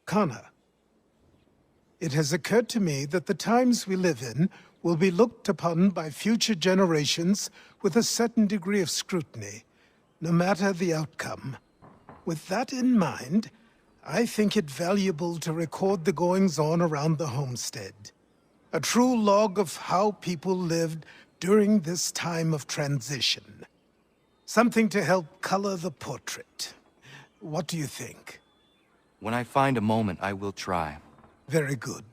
Kana, it has occurred to me that the times we live in will be looked upon by future generations with a certain degree of scrutiny, no matter the outcome. With that in mind, I think it valuable to record the goings-on around the homestead. A true log of how people lived during this time of transition. Something to help color the portrait. What do you think? When I find a moment, I will try. Very good.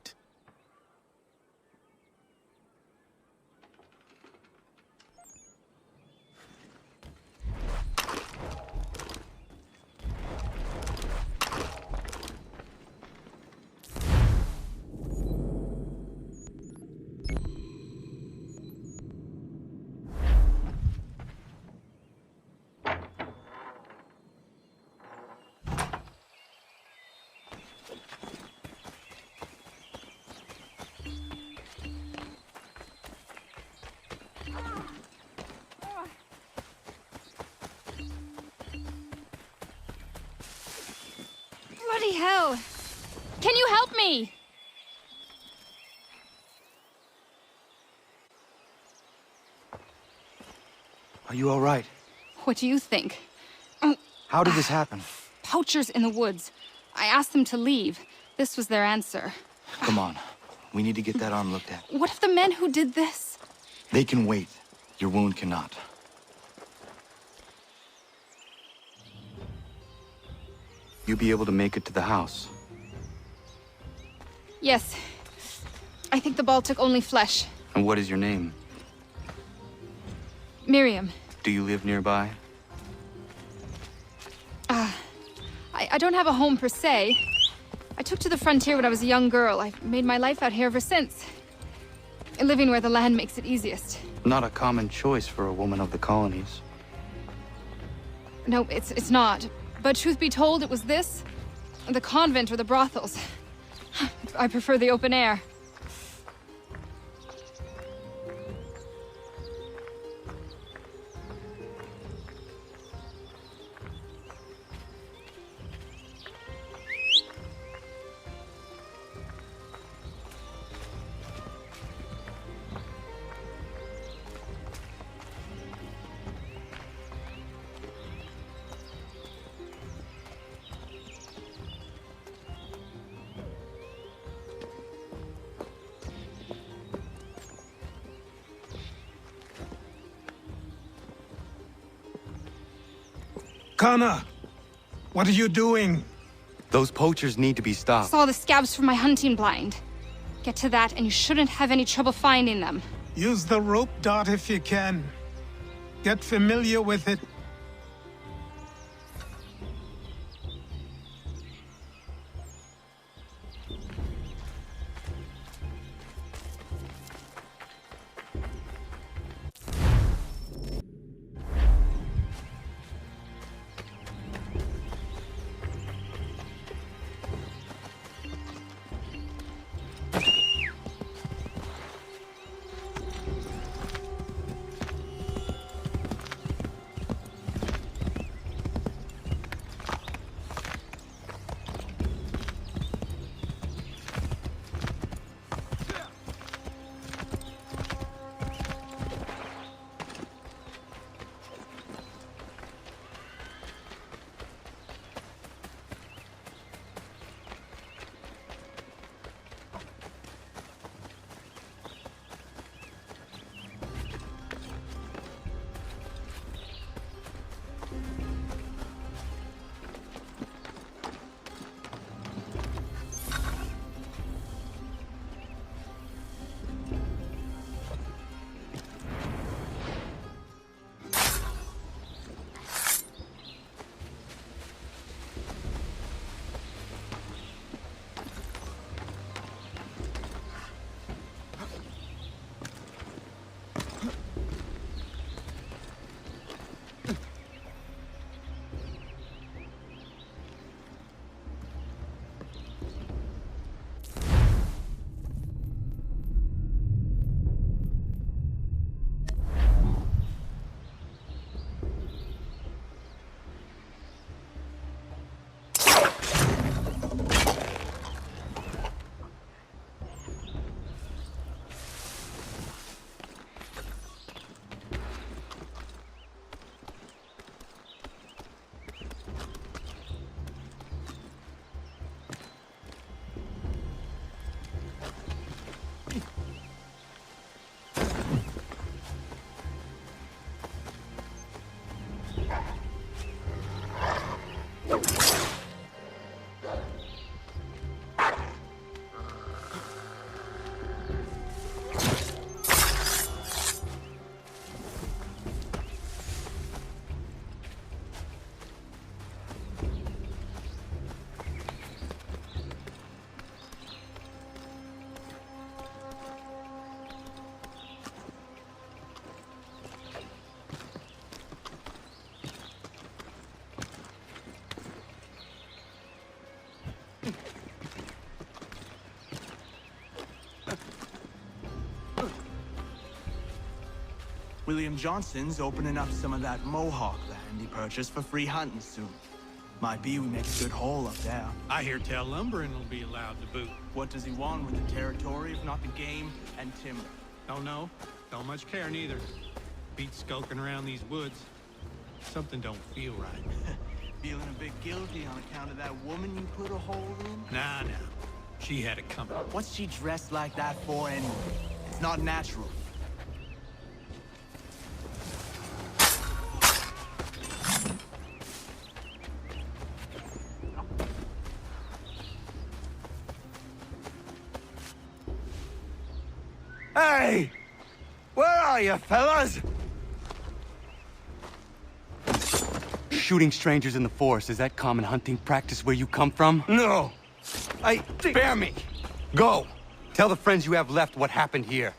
Bloody hell! Can you help me? Are you all right? What do you think? How did this happen? Poachers in the woods. I asked them to leave. This was their answer. Come on. We need to get that arm looked at. What if the men who did this? They can wait. Your wound cannot. You'll be able to make it to the house. Yes. I think the ball took only flesh. And what is your name? Miriam. Do you live nearby? I don't have a home per se. I took to the frontier when I was a young girl. I've made my life out here ever since. Living where the land makes it easiest. Not a common choice for a woman of the colonies. No, it's not. But truth be told, it was this, the convent or the brothels. I prefer the open air. Kana! What are you doing? Those poachers need to be stopped. Saw the scabs from my hunting blind. Get to that and you shouldn't have any trouble finding them. Use the rope dart if you can. Get familiar with it. William Johnson's opening up some of that Mohawk land he purchased for free hunting soon. Might be we make a good haul up there. I hear tell lumbering will be allowed to boot. What does he want with the territory if not the game and timber? Don't know. Don't much care neither. Beats skulking around these woods. Something don't feel right. Feeling a bit guilty on account of that woman you put a hole in? Nah. She had it coming. What's she dressed like that for anyway? It's not natural. Hey! Where are you, fellas? Shooting strangers in the forest, is that common hunting practice where you come from? No. Spare me. Go. Tell the friends you have left what happened here.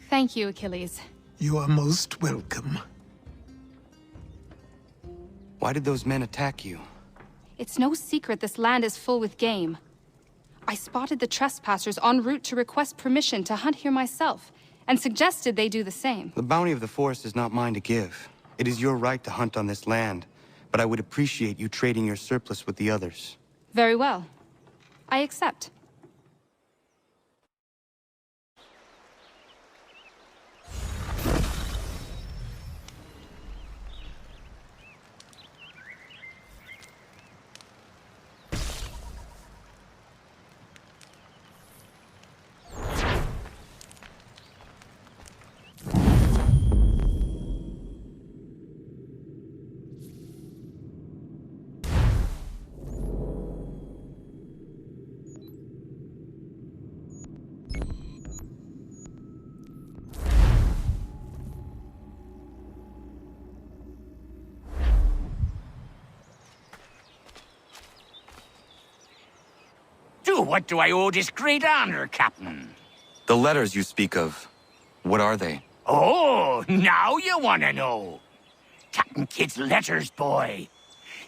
Thank you, Achilles. You are most welcome. Why did those men attack you? It's no secret this land is full with game. I spotted the trespassers en route to request permission to hunt here myself, and suggested they do the same. The bounty of the forest is not mine to give. It is your right to hunt on this land, but I would appreciate you trading your surplus with the others. Very well. I accept. What do I owe this great honor, Captain? The letters you speak of, what are they? Oh, now you want to know. Captain Kidd's letters, boy.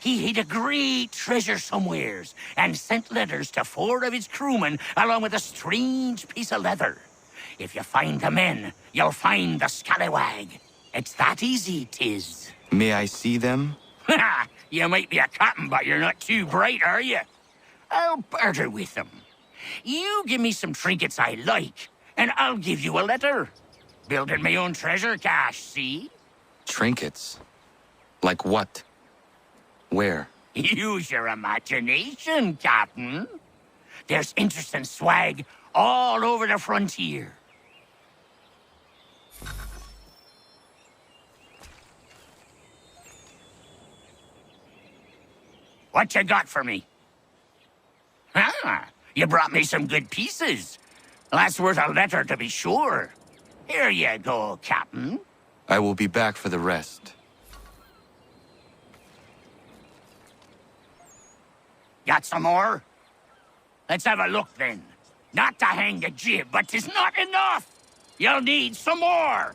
He hid a great treasure somewheres and sent letters to 4 of his crewmen along with a strange piece of leather. If you find the men, you'll find the scallywag. It's that easy, 'tis. May I see them? Ha! You might be a captain, but you're not too bright, are you? I'll barter with them. You give me some trinkets I like, and I'll give you a letter. Building my own treasure cache, see? Trinkets? Like what? Where? Use your imagination, Captain. There's interesting swag all over the frontier. What you got for me? Ah, you brought me some good pieces. That's worth a letter to be sure. Here you go, Captain. I will be back for the rest. Got some more? Let's have a look then. Not to hang the jib, but 'tis not enough. You'll need some more.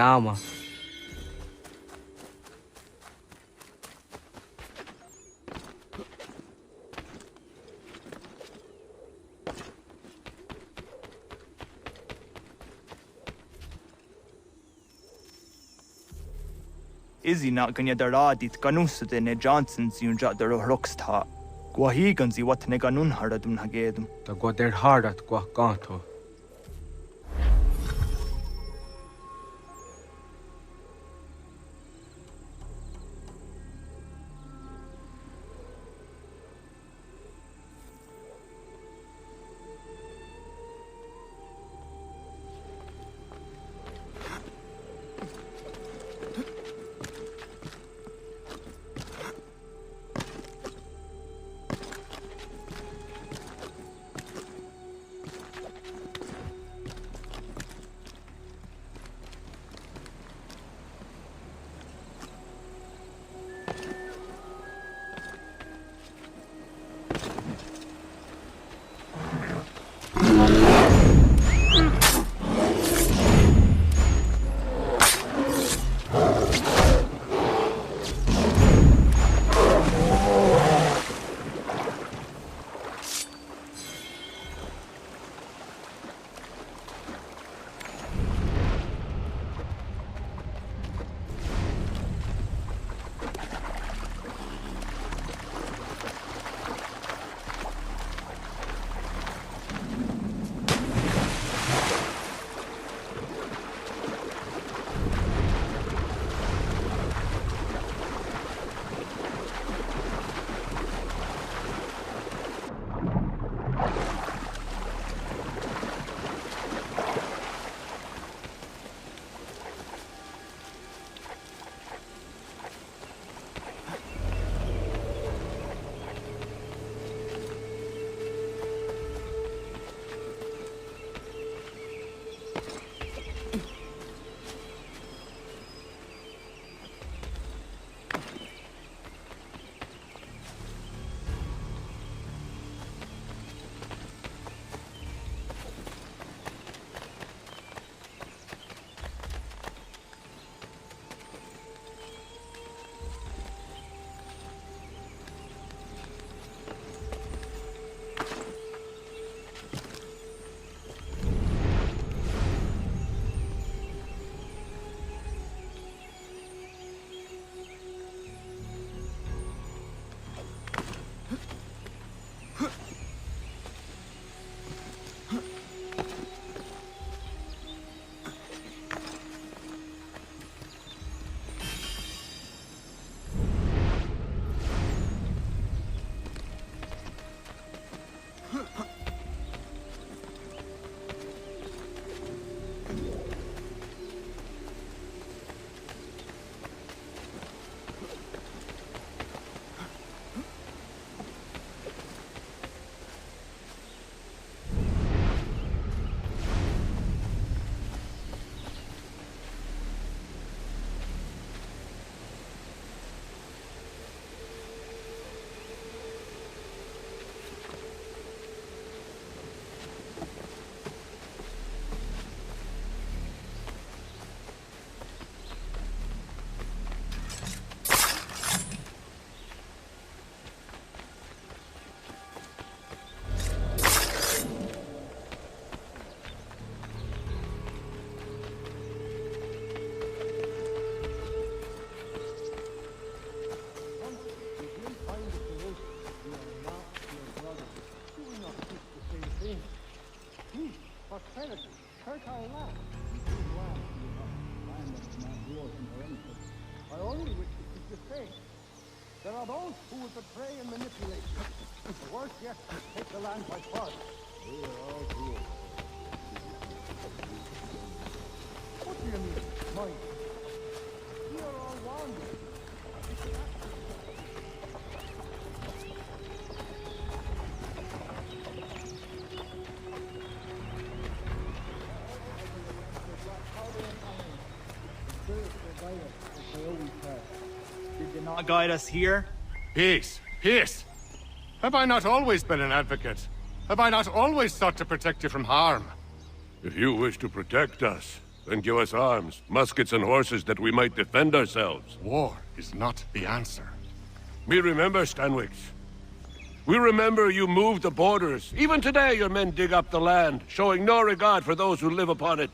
Yama. Izzy not gonna daradit ganusade ne Johnsons yun jat der rocksta. Gwahi ganzi wat ne ganun haradun hagedum. Ta go der hardat go ganto. I only wish to keep you safe. There are those who would betray and manipulate you. The worst yet, take the land by force. We are all fools. What do you mean, mine? We are all wandering. Did you not guide us here? Peace! Peace! Have I not always been an advocate? Have I not always sought to protect you from harm? If you wish to protect us, Then give us arms, muskets and horses that we might defend ourselves. War is not the answer. We remember, Stanwix. We remember you moved the borders. Even today your men dig up the land, showing no regard for those who live upon it.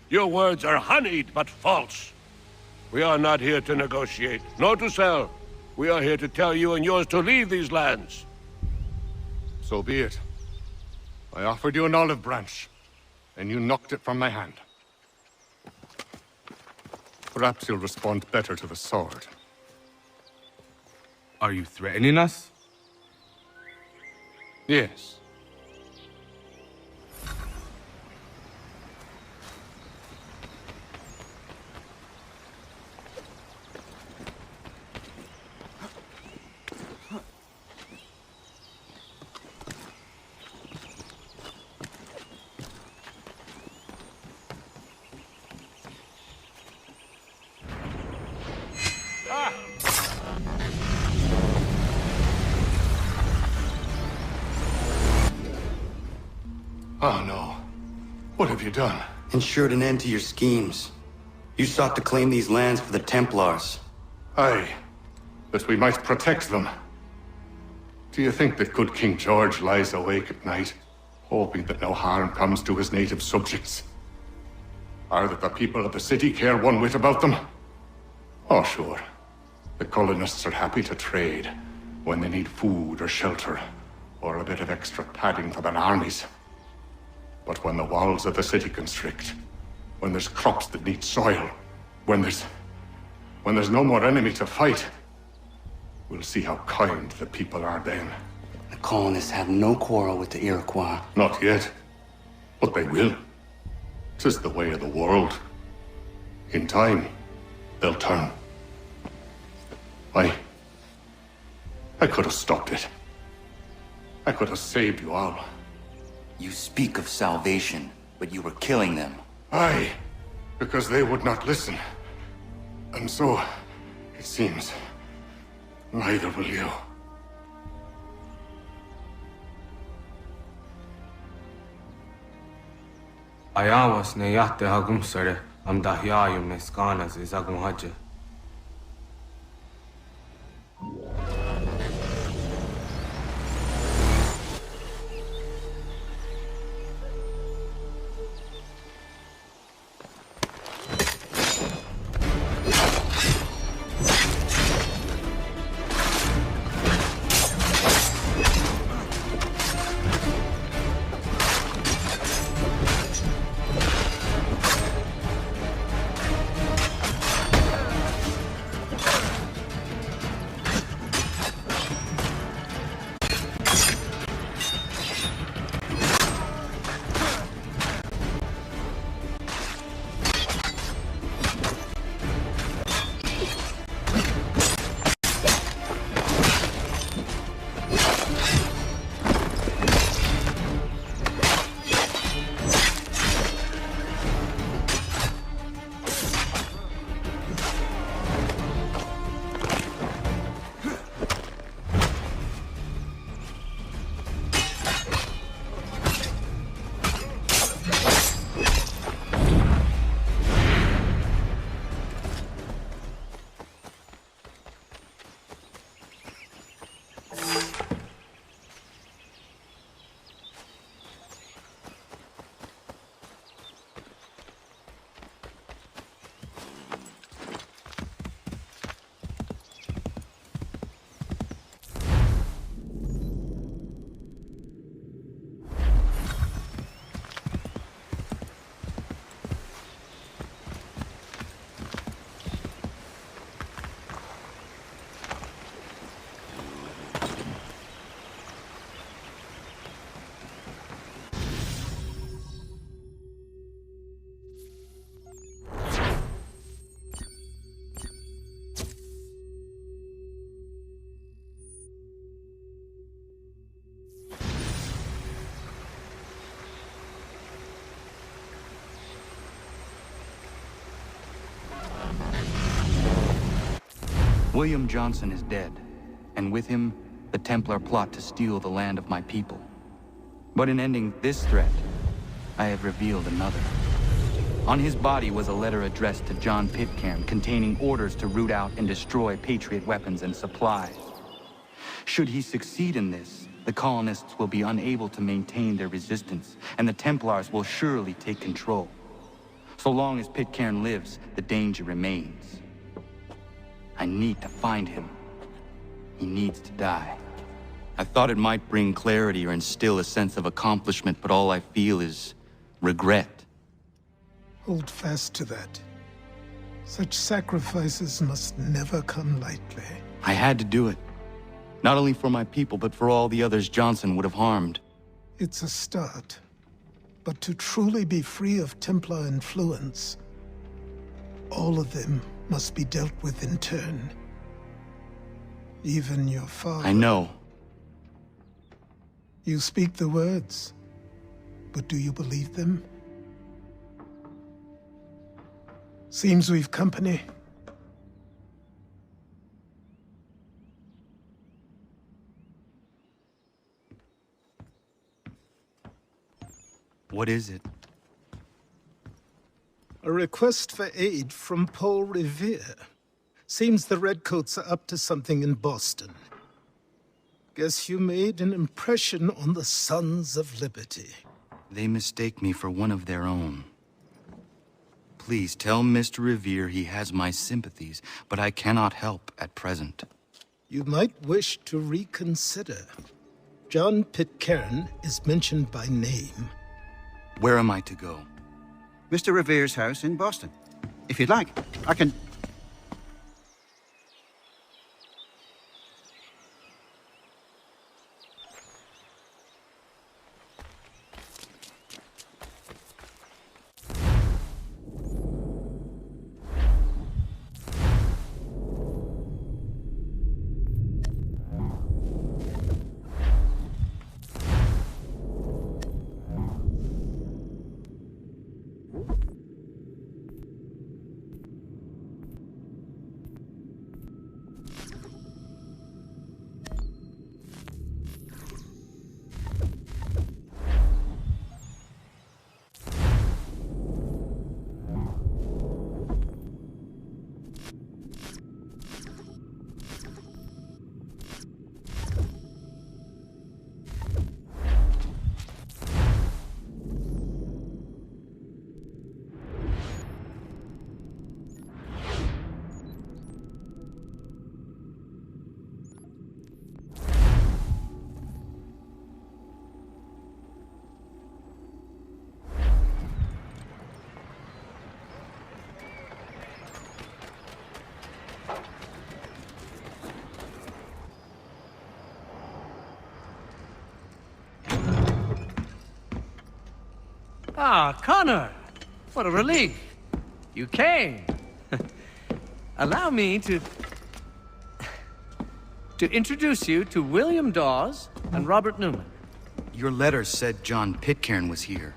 Your words are honeyed, but false. We are not here to negotiate, nor to sell. We are here to tell you and yours to leave these lands. So be it. I offered you an olive branch, and you knocked it from my hand. Perhaps you'll respond better to the sword. Are you threatening us? Yes. Oh no. What have you done? Ensured an end to your schemes. You sought to claim these lands for the Templars. Aye, that we might protect them. Do you think that good King George lies awake at night, hoping that no harm comes to his native subjects? Or that the people of the city care one whit about them? Oh, sure. The colonists are happy to trade when they need food or shelter, or a bit of extra padding for their armies. But when the walls of the city constrict, when there's crops that need soil, when there's no more enemy to fight, we'll see how kind the people are then. The colonists have no quarrel with the Iroquois. Not yet, but they will. 'Tis the way of the world. In time, they'll turn. I could have stopped it. I could have saved you all. You speak of salvation, but you were killing them. Aye, because they would not listen. And so, it seems, neither will you. Ayawas ne yatte hagum sare am dahyayum ne skanas izagum haje. William Johnson is dead, and with him, the Templar plot to steal the land of my people. But in ending this threat, I have revealed another. On his body was a letter addressed to John Pitcairn containing orders to root out and destroy Patriot weapons and supplies. Should he succeed in this, the colonists will be unable to maintain their resistance, and the Templars will surely take control. So long as Pitcairn lives, the danger remains. I need to find him. He needs to die. I thought it might bring clarity or instill a sense of accomplishment, but all I feel is regret. Hold fast to that. Such sacrifices must never come lightly. I had to do it. Not only for my people, but for all the others Johnson would have harmed. It's a start. But to truly be free of Templar influence, all of them must be dealt with in turn. Even your father. I know. You speak the words, but do you believe them? Seems we've company. What is it? A request for aid from Paul Revere. Seems the Redcoats are up to something in Boston. Guess you made an impression on the Sons of Liberty. They mistake me for one of their own. Please tell Mr. Revere he has my sympathies, but I cannot help at present. You might wish to reconsider. John Pitcairn is mentioned by name. Where am I to go? Mr. Revere's house in Boston. If you'd like, I can... Ah, Connor! What a relief. You came. Allow me to introduce you to William Dawes and Robert Newman. Your letter said John Pitcairn was here.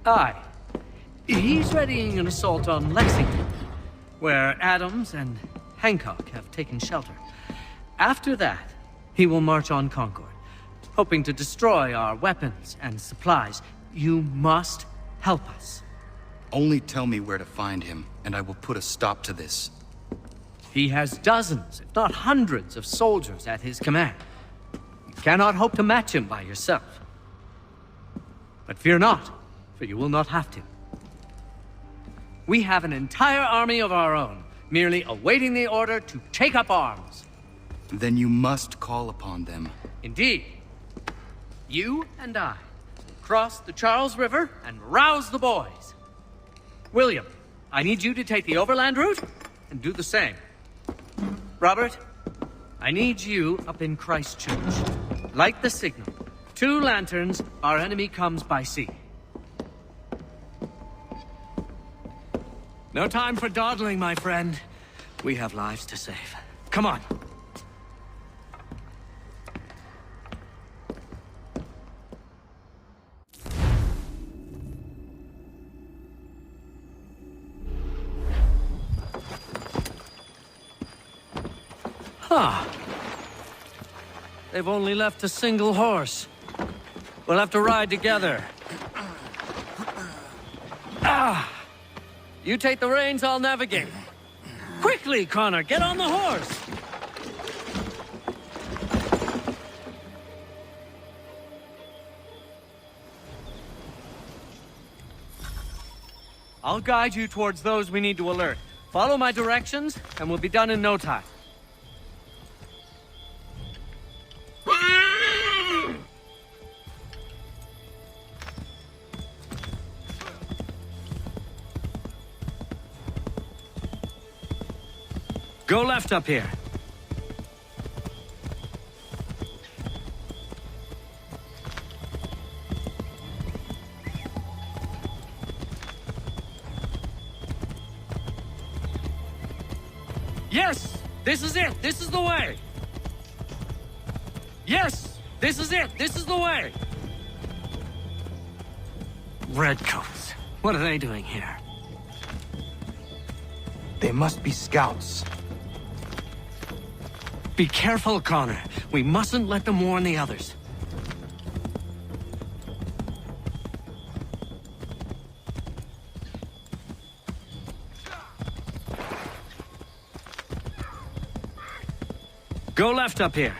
Aye. He's readying an assault on Lexington, where Adams and Hancock have taken shelter. After that, he will march on Concord, hoping to destroy our weapons and supplies. You must help us. Only tell me where to find him, and I will put a stop to this. He has dozens, if not hundreds, of soldiers at his command. You cannot hope to match him by yourself. But fear not, for you will not have to. We have an entire army of our own, merely awaiting the order to take up arms. Then you must call upon them. Indeed. You and I cross the Charles River and rouse the boys. William, I need you to take the overland route and do the same. Robert, I need you up in Christchurch. Light the signal. 2 lanterns, our enemy comes by sea. No time for dawdling, my friend. We have lives to save. Come on. Ah. They've only left a single horse. We'll have to ride together. Ah! You take the reins, I'll navigate. Quickly, Connor, get on the horse! I'll guide you towards those we need to alert. Follow my directions, and we'll be done in no time. Go left up here. Yes! This is it! This is the way! Yes! This is it! This is the way! Redcoats. What are they doing here? They must be scouts. Be careful, Connor. We mustn't let them warn the others. Go left up here.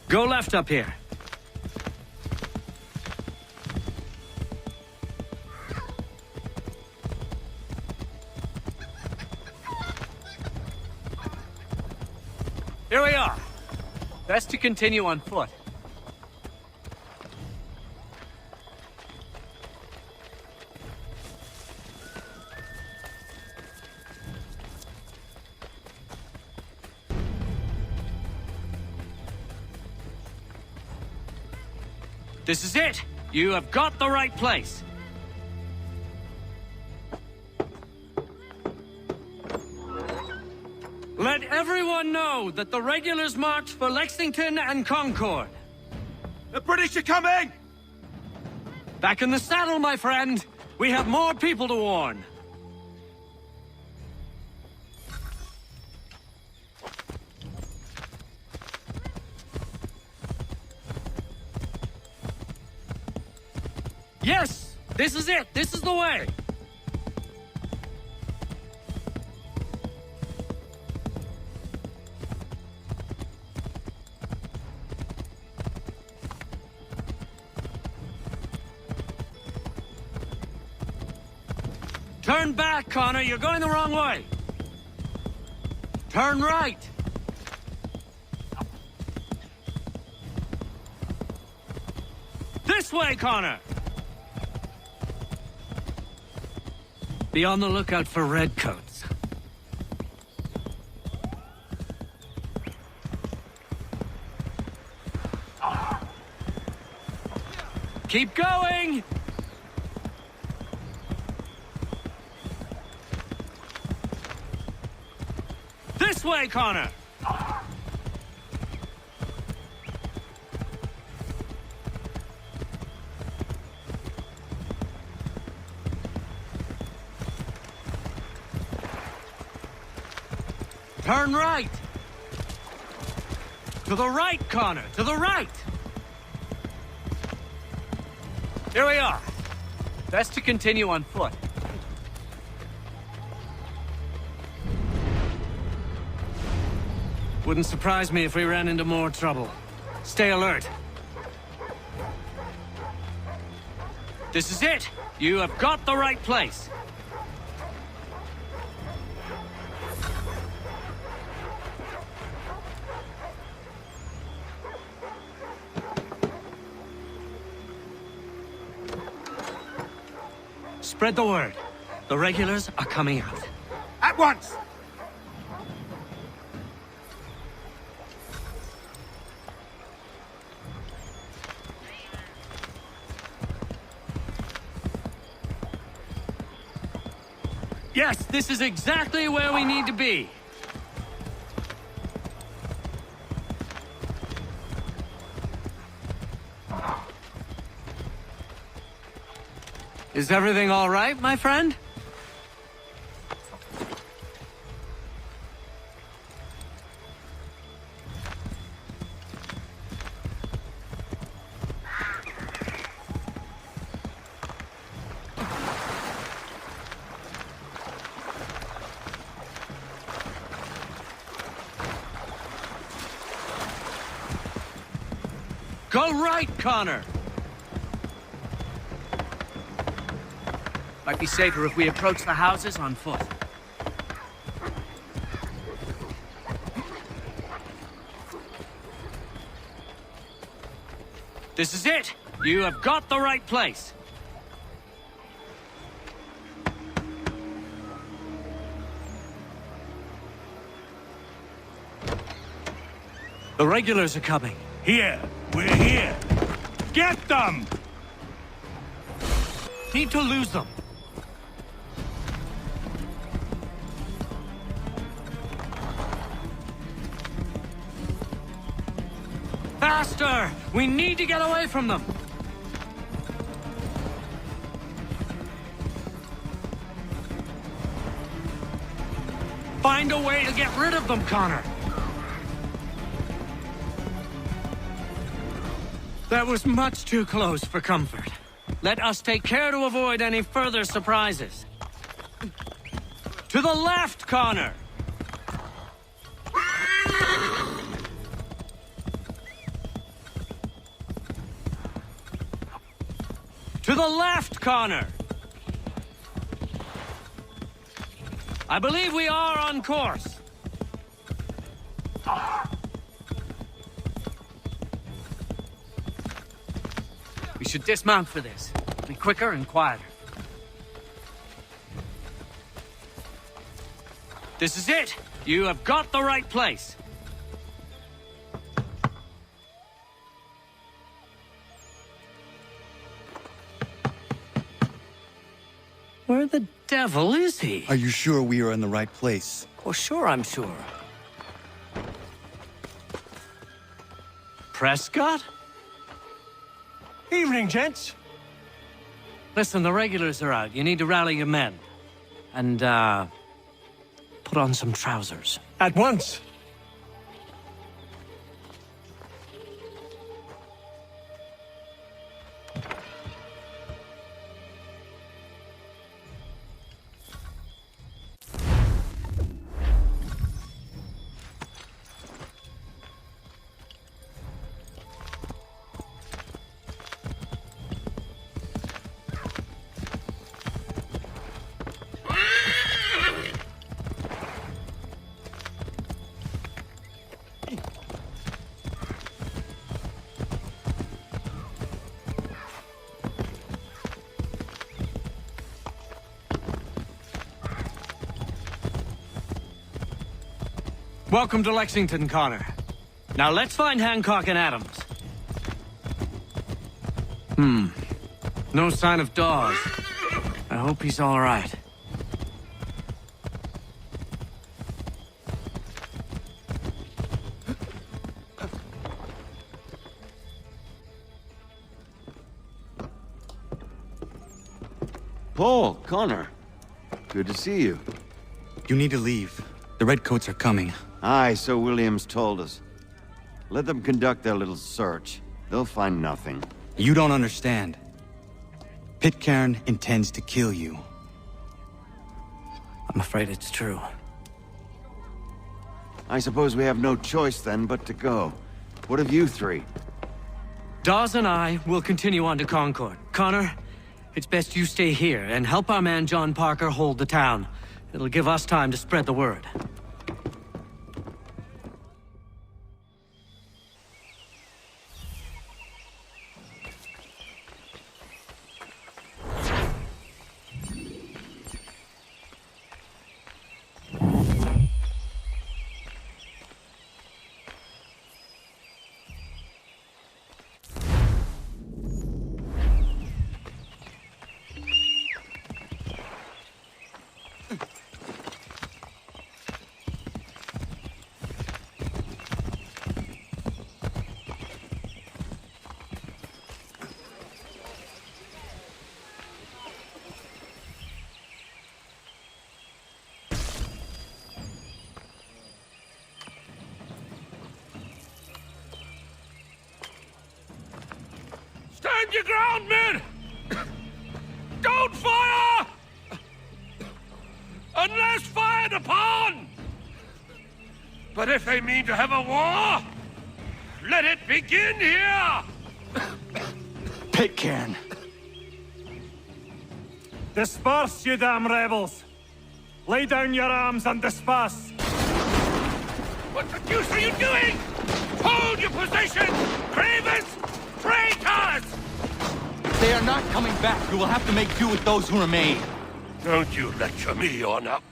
Go left up here. Here we are. Best to continue on foot. This is it! You have got the right place! Let everyone know that the regulars marched for Lexington and Concord. The British are coming! Back in the saddle, my friend! We have more people to warn! Yes! This is it! This is the way! Turn back, Connor! You're going the wrong way! Turn right! This way, Connor! Be on the lookout for redcoats. Keep going! This way, Connor! Turn right! To the right, Connor! To the right! Here we are. Best to continue on foot. Wouldn't surprise me if we ran into more trouble. Stay alert. This is it! You have got the right place! Spread the word. The regulars are coming out. At once! Yes, this is exactly where we need to be. Is everything all right, my friend? Go right, Connor! Might be safer if we approach the houses on foot. This is it! You have got the right place! The regulars are coming. Here! We're here! Get them! Need to lose them. Faster! We need to get away from them! Find a way to get rid of them, Connor! That was much too close for comfort. Let us take care to avoid any further surprises. To the left, Connor! To the left, Connor! I believe we are on course. We should dismount for this. Be quicker and quieter. This is it! You have got the right place. Where the devil is he? Are you sure we are in the right place? Oh, sure, I'm sure. Prescott? Evening, gents. Listen, the regulars are out. You need to rally your men. And, put on some trousers. At once. Welcome to Lexington, Connor. Now let's find Hancock and Adams. No sign of Dawes. I hope he's all right. Paul, Connor. Good to see you. You need to leave. The Redcoats are coming. Aye, so Williams told us. Let them conduct their little search. They'll find nothing. You don't understand. Pitcairn intends to kill you. I'm afraid it's true. I suppose we have no choice then but to go. What of you three? Dawes and I will continue on to Concord. Connor, it's best you stay here and help our man John Parker hold the town. It'll give us time to spread the word. Stand your ground, men! Don't fire! Unless fired upon! But if they mean to have a war, let it begin here! Pitcairn! Disperse, you damn rebels! Lay down your arms and disperse! What the deuce are you doing? Hold your position! Cravens! Traitors! They are not coming back. We will have to make do with those who remain. Don't you lecture me on up.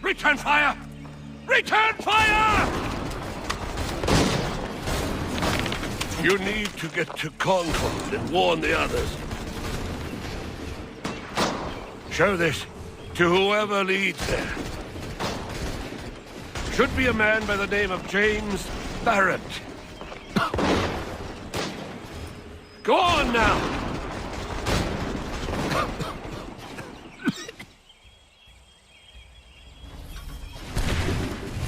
Return fire! Return fire! You need to get to Concord and warn the others. Show this to whoever leads there. Should be a man by the name of James Barrett. Go on now!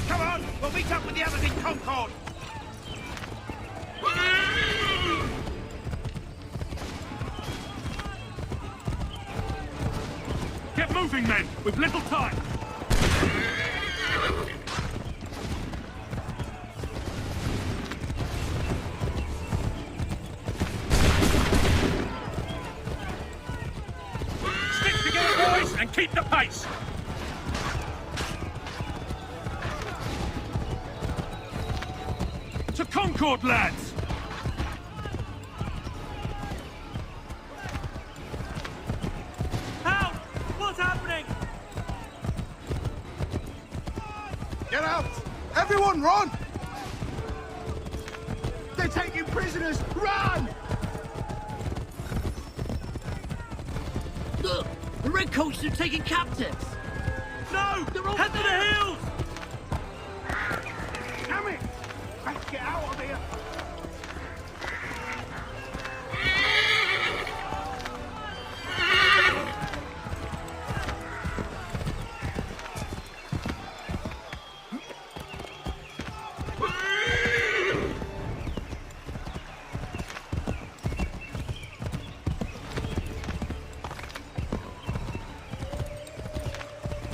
Come on! We'll meet up with the others in Concord! Get moving, men! We've little time! Stick together, boys, and keep the pace! To Concord, lads! Help! What's happening? Get out! Everyone run! They take you prisoners! Run! Look! The redcoats are taking captives! No! They're all Head to the hills! Damn it! Let's get out of here!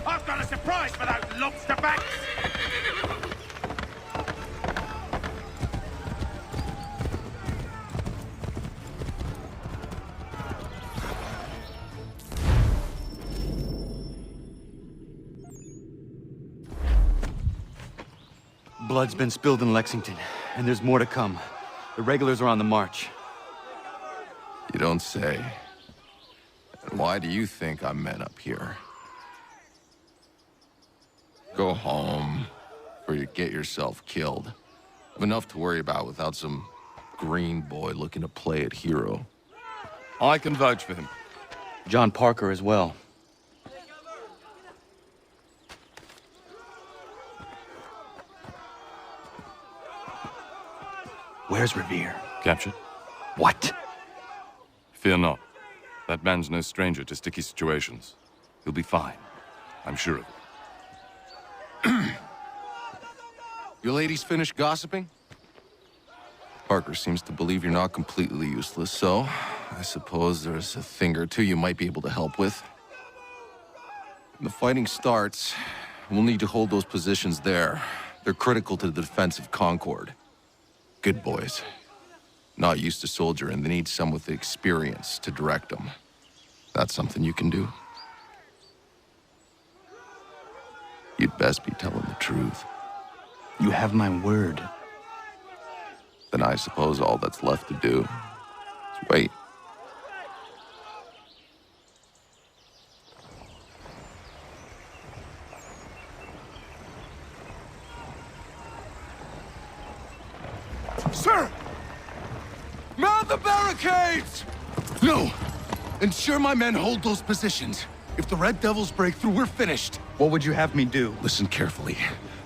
I've got a surprise for those lobster backs! Blood's been spilled in Lexington, and there's more to come. The regulars are on the march. You don't say. And why do you think I'm men up here? Go home, or you get yourself killed. I've enough to worry about without some green boy looking to play it hero. I can vouch for him. John Parker as well. Where's Revere? Captured? What? Fear not. That man's no stranger to sticky situations. He'll be fine. I'm sure of it. Your ladies finished gossiping? Parker seems to believe you're not completely useless, so I suppose there's a thing or two you might be able to help with. When the fighting starts, we'll need to hold those positions there. They're critical to the defense of Concord. Good boys. Not used to soldiering, they need some with the experience to direct them. That's something you can do. You'd best be telling the truth. You have my word. Then I suppose all that's left to do is wait. Sir! Man the barricades! No! Ensure my men hold those positions. If the Red Devils break through, we're finished. What would you have me do? Listen carefully.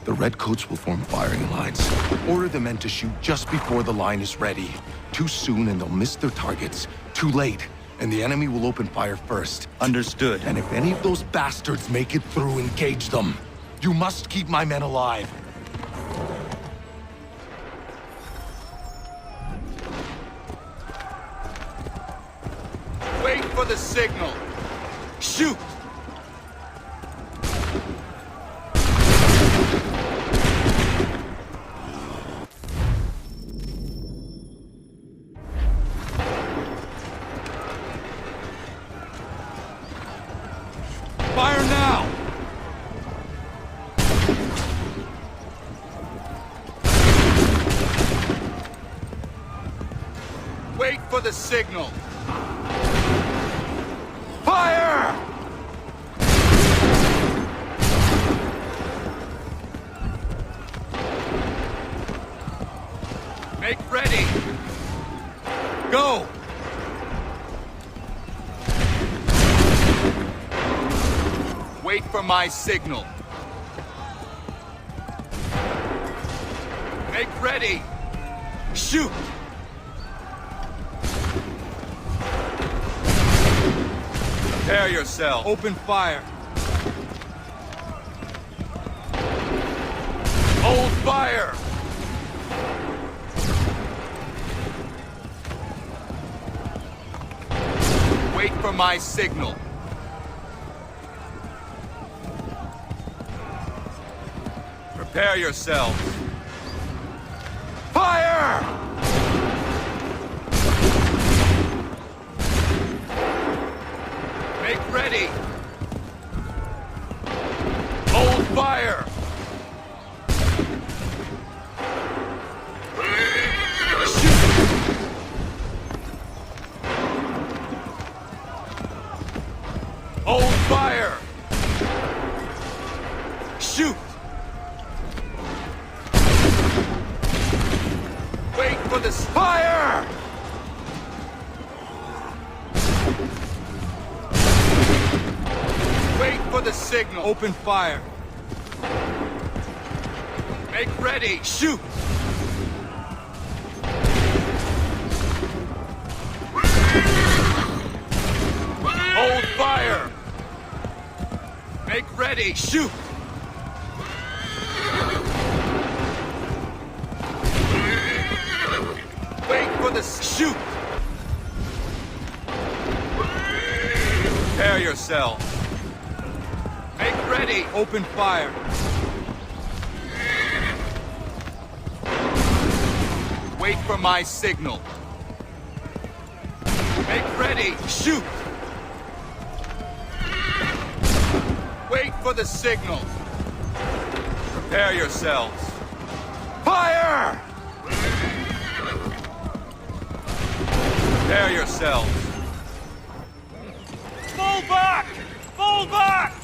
The Redcoats will form firing lines. Order the men to shoot just before the line is ready. Too soon and they'll miss their targets. Too late, and the enemy will open fire first. Understood. And if any of those bastards make it through, engage them. You must keep my men alive. Wait for the signal. Shoot! Now! Wait for the signal. Fire! Make ready. Go! Wait for my signal. Make ready. Shoot! Prepare yourself. Open fire. Hold fire! Wait for my signal. Prepare yourselves. Fire! Make ready. Hold fire. Hold fire! Shoot! Wait for the fire! Wait for the signal. Open fire. Make ready. Shoot! Hold fire! Make ready! Shoot! Wait for the shoot! Prepare yourself. Make ready! Open fire. Wait for my signal. Make ready! Shoot! Wait for the signal. Prepare yourselves. Fire! Prepare yourselves. Fall back! Fall back!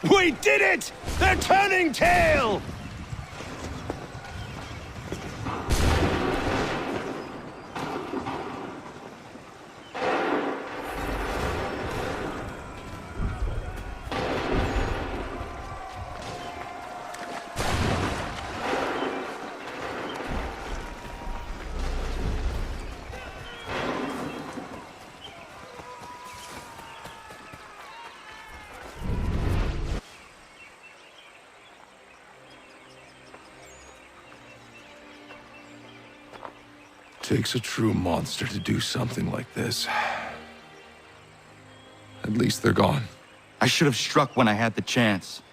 We did it! They're turning tail! Takes a true monster to do something like this. At least they're gone. I should have struck when I had the chance.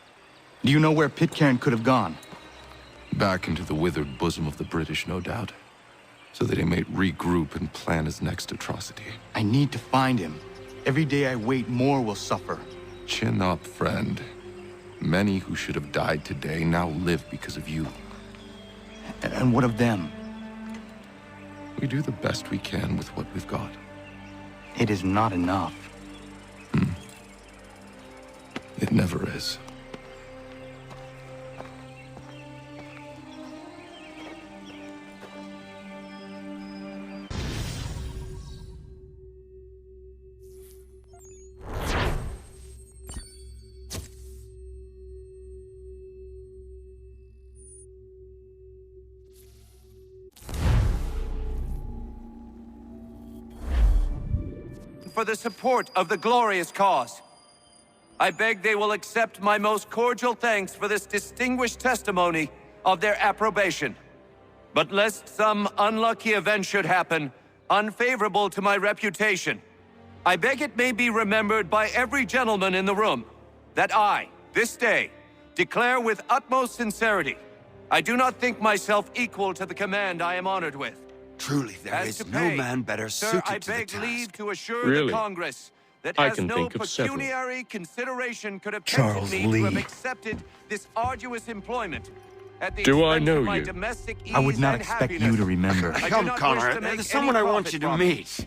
Do you know where Pitcairn could have gone? Back into the withered bosom of the British, no doubt. So that he may regroup and plan his next atrocity. I need to find him. Every day I wait, more will suffer. Chin up, friend. Many who should have died today now live because of you. And what of them? We do the best we can with what we've got. It is not enough. It never is. For the support of the glorious cause. I beg they will accept my most cordial thanks for this distinguished testimony of their approbation. But lest some unlucky event should happen, unfavorable to my reputation, I beg it may be remembered by every gentleman in the room that I, this day, declare with utmost sincerity, I do not think myself equal to the command I am honored with. Truly, there As is to no pay, man better sir, suited I to the beg task. leave to assure Really? the Congress that I as can no think of several. pecuniary consideration could have Charles tempted me to have Lee. accepted this arduous employment at the Do I expense know of my you? domestic ease I would not and expect happiness. you to remember. I do Come, not Connor, wish to make there's someone any I want profit you to from it. meet.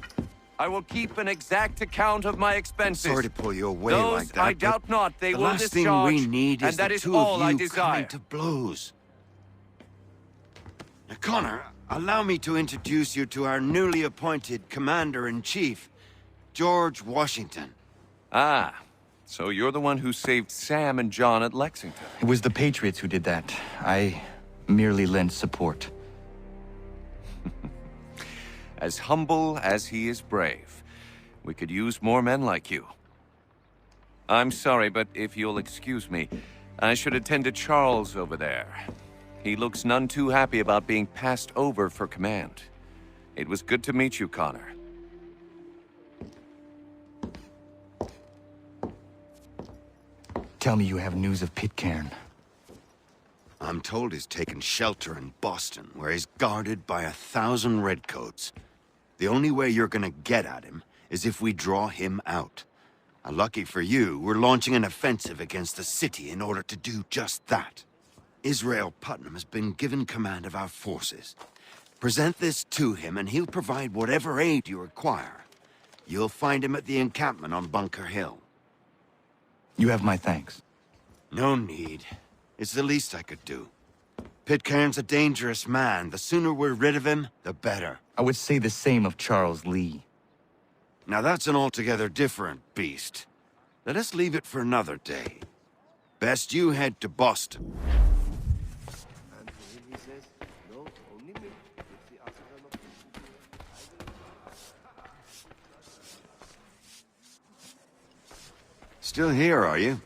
I will keep an exact account of my expenses. Sorry to pull you away Those, like that, I but doubt not they the will last discharge, thing we need and is that the is two all of I you desire. coming to blows. Now, Connor, allow me to introduce you to our newly appointed Commander-in-Chief, George Washington. Ah, so you're the one who saved Sam and John at Lexington. It was the Patriots who did that. I merely lent support. As humble as he is brave. We could use more men like you. I'm sorry, but if you'll excuse me, I should attend to Charles over there. He looks none too happy about being passed over for command. It was good to meet you, Connor. Tell me you have news of Pitcairn. I'm told he's taken shelter in Boston, where he's guarded by 1,000 redcoats. The only way you're gonna get at him is if we draw him out. Lucky for you, we're launching an offensive against the city in order to do just that. Israel Putnam has been given command of our forces. Present this to him and he'll provide whatever aid you require. You'll find him at the encampment on Bunker Hill. You have my thanks. No need. It's the least I could do. Pitcairn's a dangerous man. The sooner we're rid of him, the better. I would say the same of Charles Lee. Now that's an altogether different beast. Let us leave it for another day. Best you head to Boston. Still here, are you?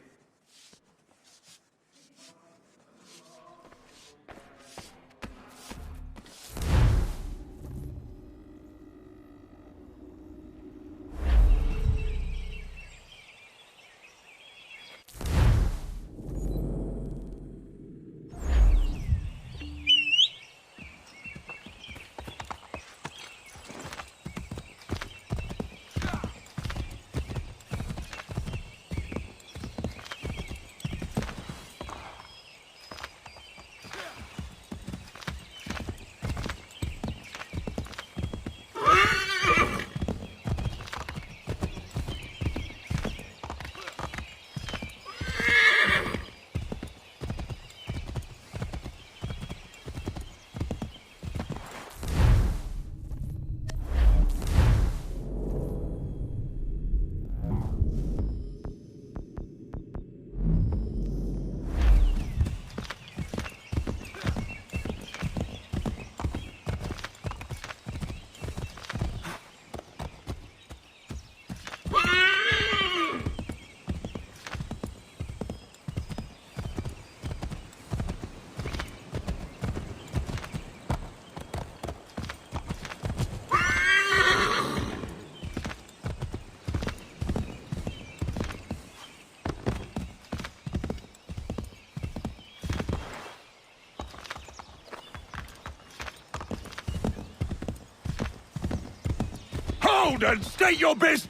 Hold and state your business!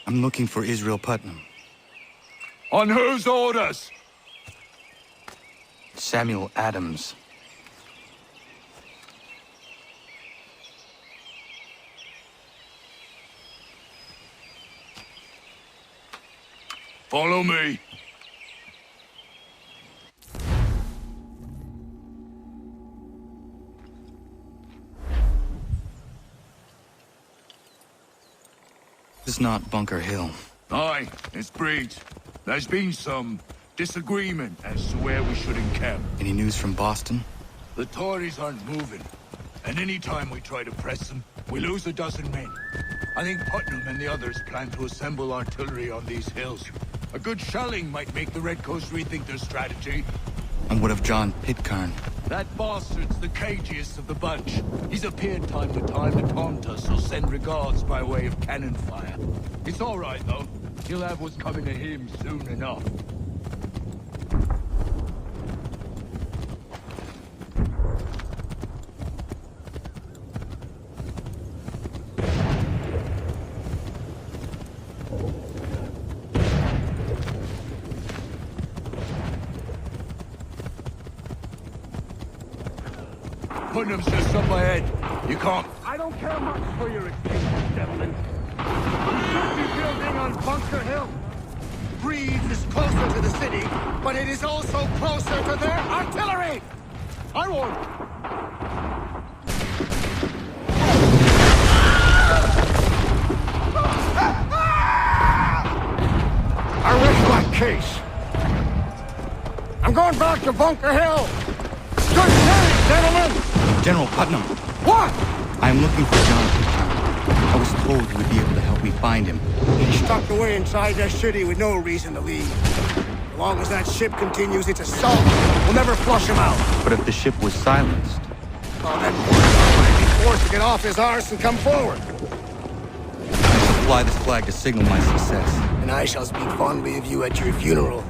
I'm looking for Israel Putnam. On whose orders? Samuel Adams. Follow me. This is not Bunker Hill. Aye, it's Breach. There's been some disagreement as to where we should encamp. Any news from Boston? The Tories aren't moving, and any time we try to press them, we lose a dozen men. I think Putnam and the others plan to assemble artillery on these hills. A good shelling might make the Redcoats rethink their strategy. And what of John Pitcairn? That bastard's the cagiest of the bunch. He's appeared time to time to taunt us or send regards by way of cannon fire. It's all right, though. He'll have what's coming to him soon enough. Putnam's just up ahead. You can't... I don't care much for your excuses, Devlin. We should be building on Bunker Hill. Breeze is closer to the city, but it is also closer to their artillery! I won't. I rest my case. I'm going back to Bunker Hill. Good day, gentlemen! General Putnam. What? I am looking for John Pitcairn. I was told you would be able to help me find him. He's stuck away inside that city with no reason to leave. As long as that ship continues its assault, we'll never flush him out. But if the ship was silenced... Well, then Pitcairn might be forced to get off his arse and come forward. I shall fly this flag to signal my success. And I shall speak fondly of you at your funeral.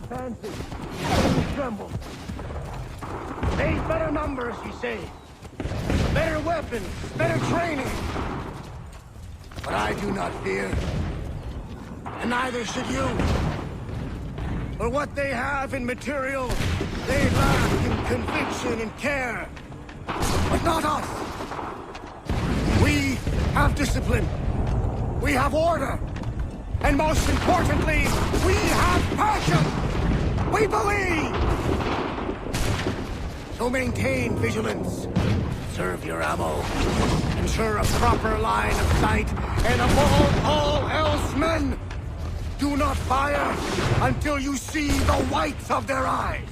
fancy. They tremble. They've better numbers, you say. Better weapons, better training. But I do not fear. And neither should you. For what they have in material, they lack in conviction and care. But not us. We have discipline. We have order. And most importantly, we have passion. We believe. So maintain vigilance. Serve your ammo. Ensure a proper line of sight. And above all else, men, do not fire until you see the whites of their eyes.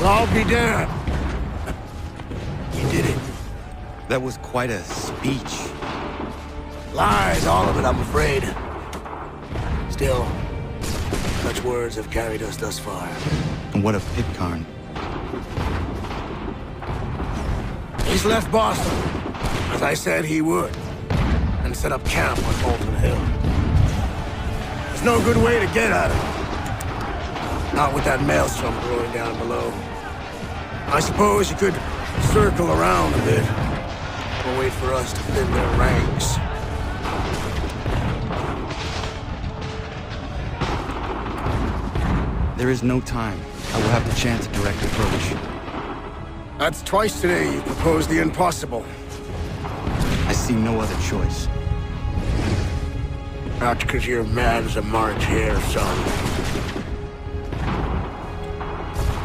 I'll be damned. You did it. That was quite a speech. Lies, all of it, I'm afraid. Still, such words have carried us thus far. And what of Pitcairn? He's left Boston, as I said he would, and set up camp on Bolton Hill. There's no good way to get at him. Not with that maelstrom brewing down below. I suppose you could circle around a bit, or wait for us to thin their ranks. There is no time. I will have the chance of direct approach. That's twice today you proposed the impossible. I see no other choice. Not because you're mad as a March hare, son.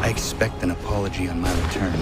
I expect an apology on my return.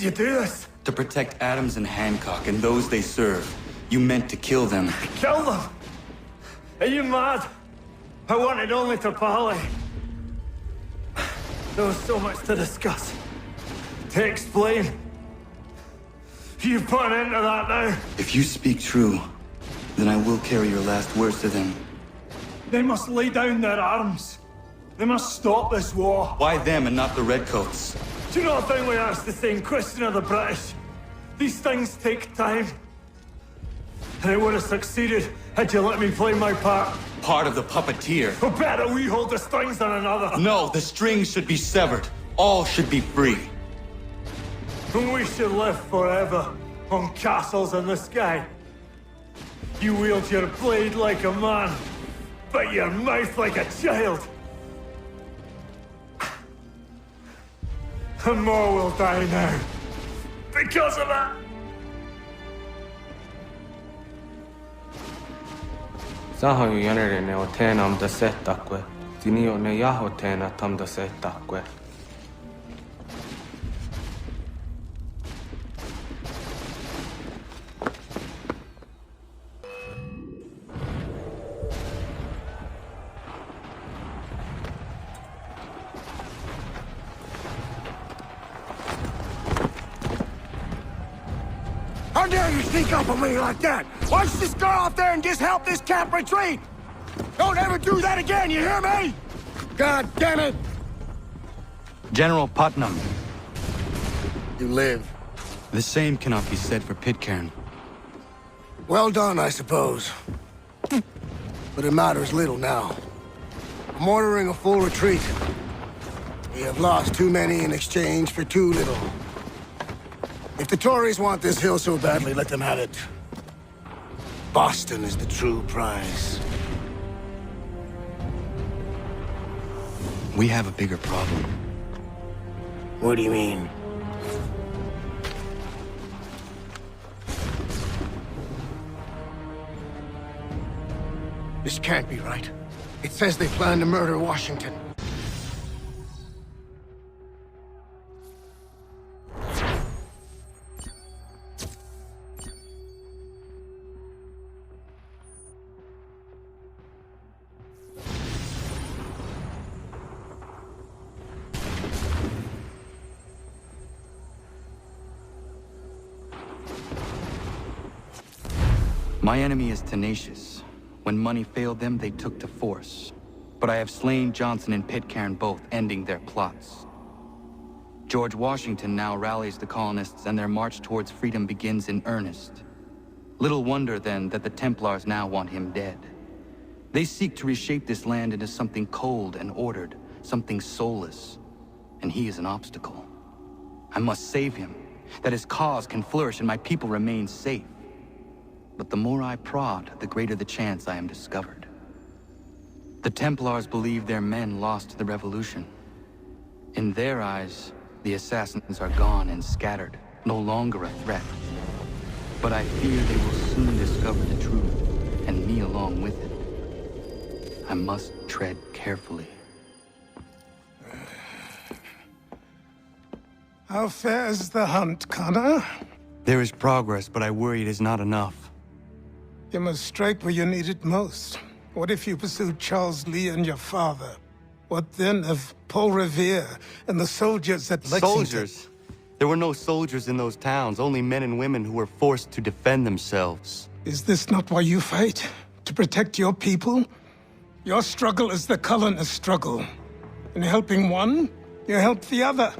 you do this? To protect Adams and Hancock and those they serve, you meant to kill them. Kill them? Are you mad? I wanted only to parley. There was so much to discuss, to explain. You put an end to that now. If you speak true, then I will carry your last words to them. They must lay down their arms. They must stop this war. Why them and not the Redcoats? Do you not think we asked the same question of the British? These things take time. And it would have succeeded had you let me play my part. Part of the puppeteer. Or better, we hold the strings on another. No, the strings should be severed. All should be free. And we should live forever on castles in the sky. You wield your blade like a man, but your mouth like a child. And more will die now. Because of that. Zaho yanere ne otenam da setakwe. Dinio ne yahotena tam da setakwe. How dare you sneak up on me like that? Why don't you just go out there and just help this camp retreat? Don't ever do that again, you hear me? God damn it! General Putnam. You live. The same cannot be said for Pitcairn. Well done, I suppose. But it matters little now. I'm ordering a full retreat. We have lost too many in exchange for too little. If the Tories want this hill so badly, let them have it. Boston is the true prize. We have a bigger problem. What do you mean? This can't be right. It says they plan to murder Washington. My enemy is tenacious. When money failed them, they took to force. But I have slain Johnson and Pitcairn both, ending their plots. George Washington now rallies the colonists and their march towards freedom begins in earnest. Little wonder, then, that the Templars now want him dead. They seek to reshape this land into something cold and ordered, something soulless. And he is an obstacle. I must save him, that his cause can flourish and my people remain safe. But the more I prod, the greater the chance I am discovered. The Templars believe their men lost the revolution. In their eyes, the assassins are gone and scattered, no longer a threat. But I fear they will soon discover the truth, and me along with it. I must tread carefully. How fares the hunt, Connor? There is progress, but I worry it is not enough. You must strike where you need it most. What if you pursued Charles Lee and your father? What then of Paul Revere and the soldiers at Lexington? Soldiers? There were no soldiers in those towns, only men and women who were forced to defend themselves. Is this not why you fight? To protect your people? Your struggle is the colonists' struggle. In helping one, you help the other.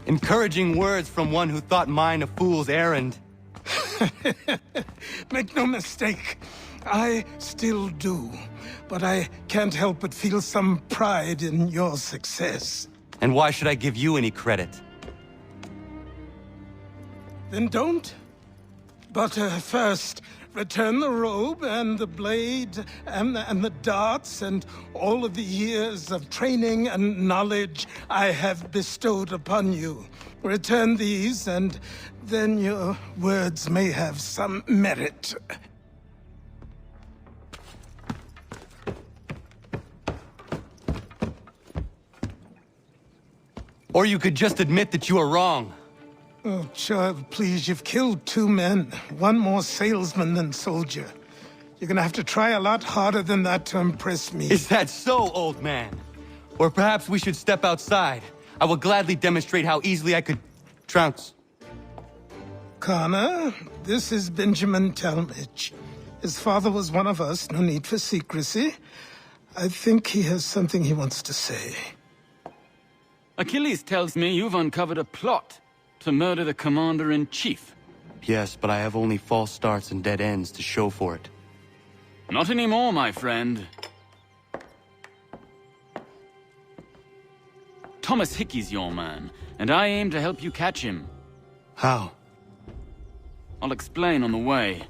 Encouraging words from one who thought mine a fool's errand. Make no mistake, I still do. But I can't help but feel some pride in your success. And why should I give you any credit? Then don't. But first, return the robe and the blade and the darts and all of the years of training and knowledge I have bestowed upon you. Return these, and then your words may have some merit. Or you could just admit that you are wrong. Oh, child, please, you've killed 2 men. One more salesman than soldier. You're gonna have to try a lot harder than that to impress me. Is that so, old man? Or perhaps we should step outside. I will gladly demonstrate how easily I could trounce. Connor, this is Benjamin Talmadge. His father was one of us, no need for secrecy. I think he has something he wants to say. Achilles tells me you've uncovered a plot to murder the Commander-in-Chief. Yes, but I have only false starts and dead ends to show for it. Not anymore, my friend. Thomas Hickey's your man, and I aim to help you catch him. How? I'll explain on the way.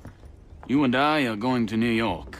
You and I are going to New York.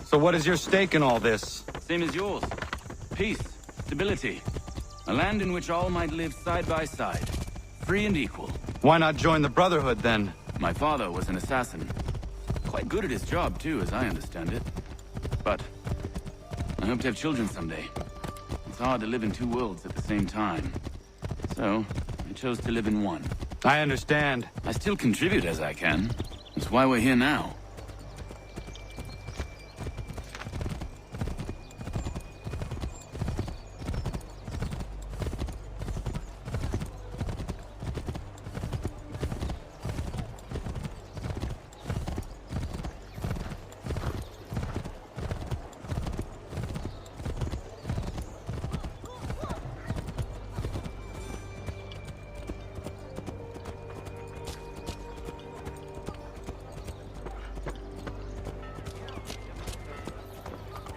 So what is your stake in all this? Same as yours. Peace, stability. A land in which all might live side by side. Free and equal. Why not join the Brotherhood, then? My father was an assassin. Quite good at his job, too, as I understand it. But I hope to have children someday. It's hard to live in 2 worlds at the same time. So, I chose to live in one. I understand. I still contribute as I can. That's why we're here now.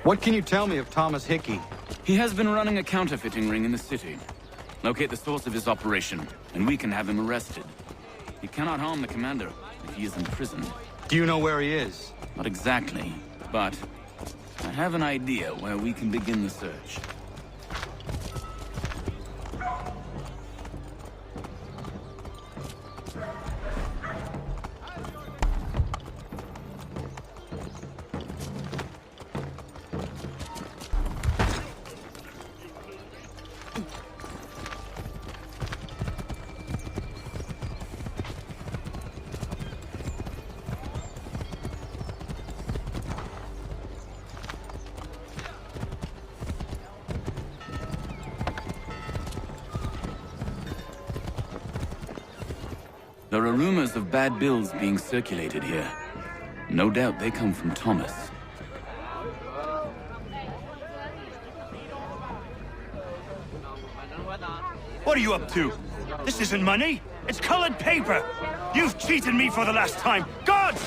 What can you tell me of Thomas Hickey? He has been running a counterfeiting ring in the city. Locate the source of his operation, and we can have him arrested. He cannot harm the commander if he is imprisoned. Do you know where he is? Not exactly, but I have an idea where we can begin the search. There are rumors of bad bills being circulated here. No doubt they come from Thomas. What are you up to? This isn't money. It's colored paper. You've cheated me for the last time. God!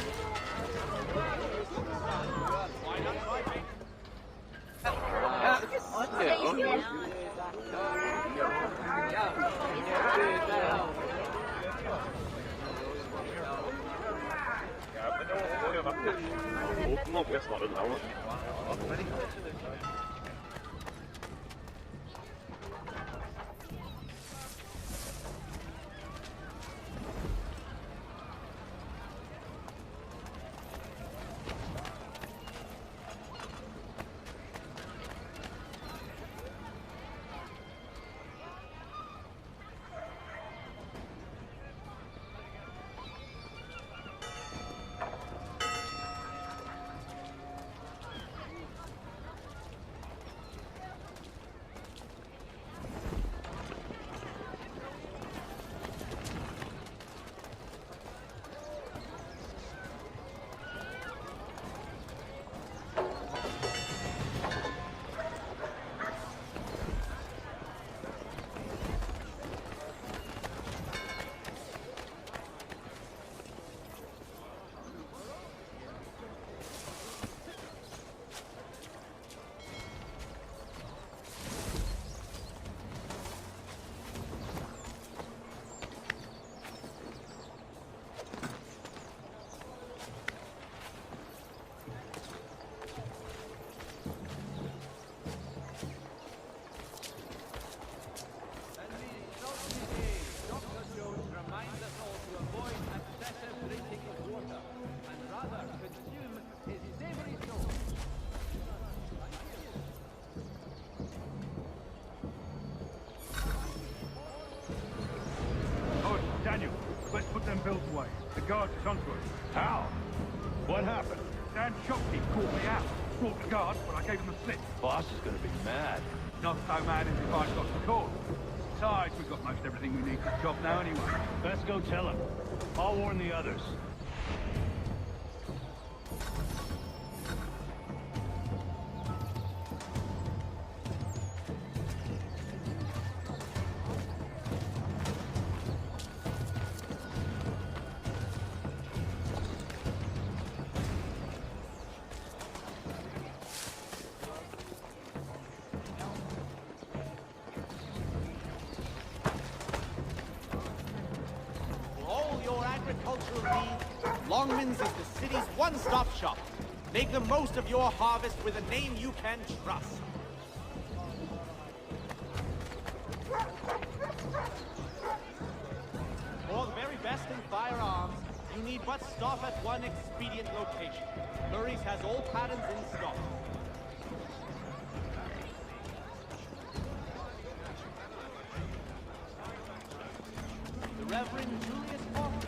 guards onto us. How? What happened? Dan Shopkeep caught me out. Brought the guards, but I gave him a slip. Boss is gonna be mad. Not so mad as if I got the call. Besides, we've got most everything we need for the job now anyway. Let's go tell him. I'll warn the others. Longman's is the city's one-stop shop. Make the most of your harvest with a name you can trust. For the very best in firearms, you need but stop at one expedient location. Murray's has all patterns in stock. The Reverend Julius Foster.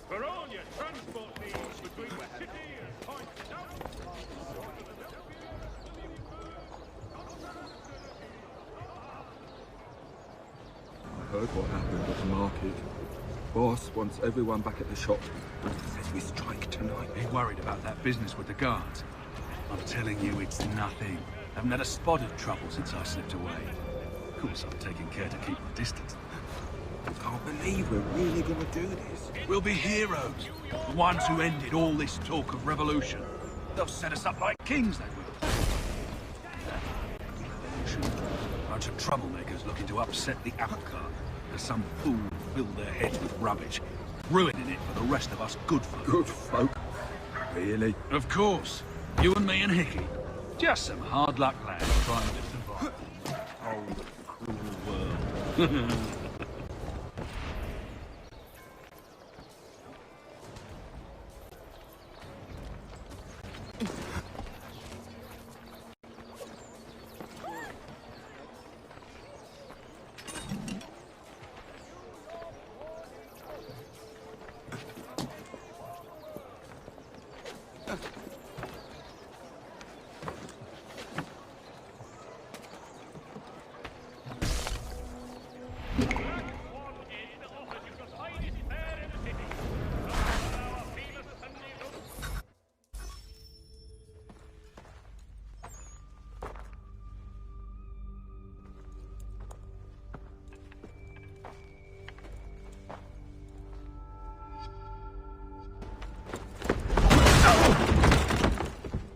For all your transport needs between the city and Point South. I heard what happened at the market. Boss wants everyone back at the shop. Says we strike tonight. Be worried about that business with the guards. I'm telling you, it's nothing. Haven't had a spot of trouble since I slipped away. Of course, I'm taking care to keep my distance. I can't believe we're really gonna do this. We'll be heroes. The ones who ended all this talk of revolution. They'll set us up like kings, they will. Revolution. Bunch of troublemakers looking to upset the apple cart. Because some fool filled their heads with rubbish. Ruining it for the rest of us good folk. Good folk? Really? Of course. You and me and Hickey. Just some hard luck lads trying to survive. Oh, cruel world.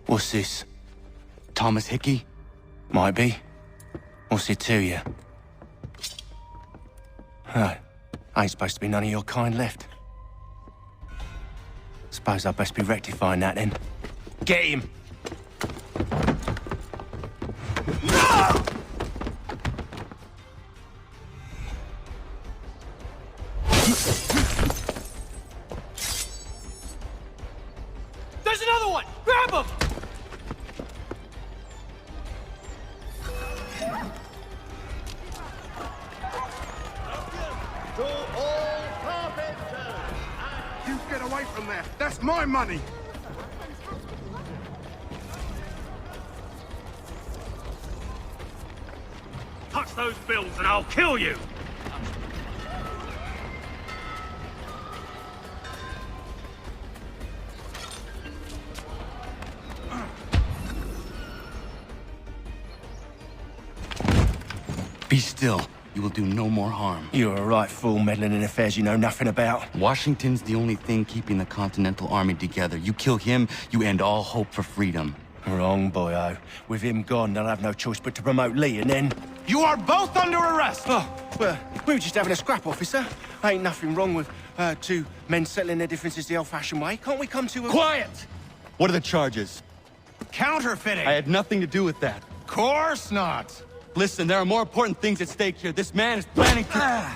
What's this? Thomas Hickey? Might be. What's it to you? Oh, ain't supposed to be none of your kind left. Suppose I'd best be rectifying that then. Get him! There's another one! Grab him! away from there. That's my money. Touch those bills and I'll kill you! Be still. You will do no more harm. You're a right fool meddling in affairs you know nothing about. Washington's the only thing keeping the Continental Army together. You kill him, you end all hope for freedom. Wrong, boyo. With him gone, they'll have no choice but to promote Lee, and then... You are both under arrest! Oh, well, we were just having a scrap, officer. Ain't nothing wrong with two men settling their differences the old-fashioned way. Can't we come to a... Quiet! What are the charges? Counterfeiting! I had nothing to do with that. Course not! Listen, there are more important things at stake here. This man is planning to...